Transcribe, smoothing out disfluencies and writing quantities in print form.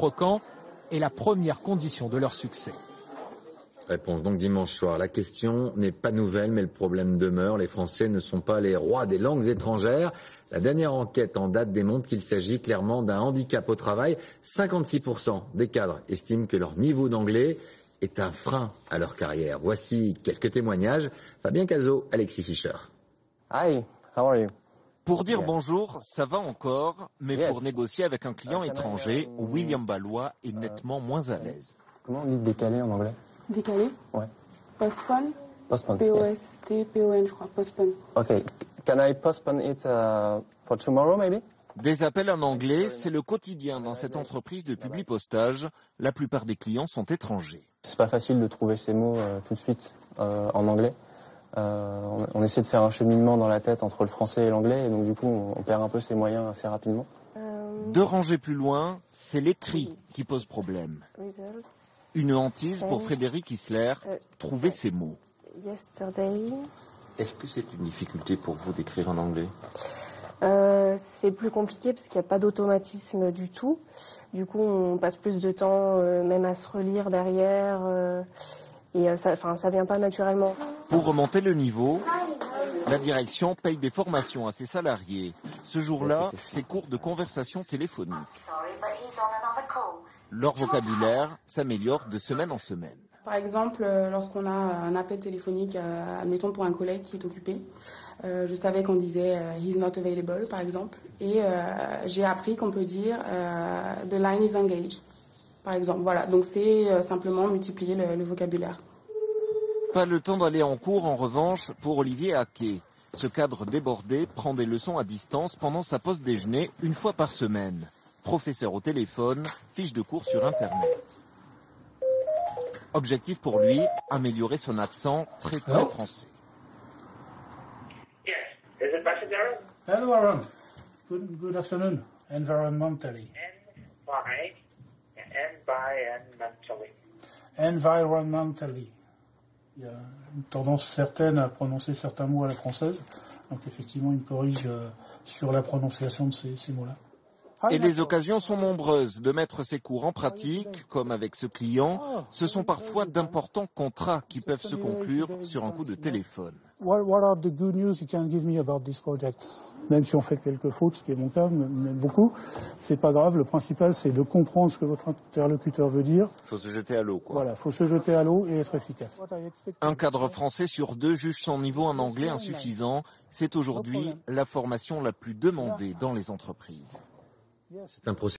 propre camp est la première condition de leur succès. Réponse donc dimanche soir. La question n'est pas nouvelle, mais le problème demeure. Les Français ne sont pas les rois des langues étrangères. La dernière enquête en date démontre qu'il s'agit clairement d'un handicap au travail. 56% des cadres estiment que leur niveau d'anglais est un frein à leur carrière. Voici quelques témoignages. Fabien Cazot, Alexis Fischer. Hi, how are you? Pour dire bonjour, ça va encore, mais Yes. pour négocier avec un client étranger, William Ballois est nettement moins à l'aise. Comment on dit décalé en anglais? Décalé. Ouais. Postpone. Postpone. Yes. P-O-S-T-P-O-N, je crois. Postpone. Okay. Can I postpone it for tomorrow, maybe? Des appels en anglais, c'est le quotidien dans cette entreprise de publipostage. La plupart des clients sont étrangers. C'est pas facile de trouver ces mots tout de suite en anglais. On essaie de faire un cheminement dans la tête entre le français et l'anglais, et donc du coup, on perd un peu ses moyens assez rapidement. 2 rangées plus loin, c'est l'écrit qui pose problème. Une hantise pour Frédéric Isler, trouver ces mots. Est-ce que c'est une difficulté pour vous d'écrire en anglais? C'est plus compliqué parce qu'il n'y a pas d'automatisme du tout. Du coup, on passe plus de temps même à se relire derrière et ça vient pas naturellement. Pour remonter le niveau, la direction paye des formations à ses salariés. Ce jour-là, c'est cours de conversation téléphonique. Leur vocabulaire s'améliore de semaine en semaine. Par exemple, lorsqu'on a un appel téléphonique, admettons pour un collègue qui est occupé, je savais qu'on disait he's not available, par exemple, et j'ai appris qu'on peut dire the line is engaged, par exemple. Voilà, donc c'est simplement multiplier le vocabulaire. Pas le temps d'aller en cours, en revanche, pour Olivier Haquet. Ce cadre débordé prend des leçons à distance pendant sa pause déjeuner une fois par semaine. Professeur au téléphone, fiche de cours sur Internet. Objectif pour lui, améliorer son accent très français. Yes. Is it Passenger? Hello, Aaron. Good afternoon. Environmentally. Environmentally. Il y a une tendance certaine à prononcer certains mots à la française. Donc effectivement, il me corrige sur la prononciation de ces mots-là. Et les occasions sont nombreuses de mettre ses cours en pratique, comme avec ce client. Ce sont parfois d'importants contrats qui peuvent se conclure sur un coup de téléphone. What are the good news you can give me about this project? Même si on fait quelques fautes, ce qui est mon cas, même beaucoup, c'est pas grave. Le principal, c'est de comprendre ce que votre interlocuteur veut dire. Il faut se jeter à l'eau, quoi. Voilà, faut se jeter à l'eau et être efficace. Un cadre français sur 2 juge son niveau en anglais insuffisant. C'est aujourd'hui la formation la plus demandée dans les entreprises. C'est un processus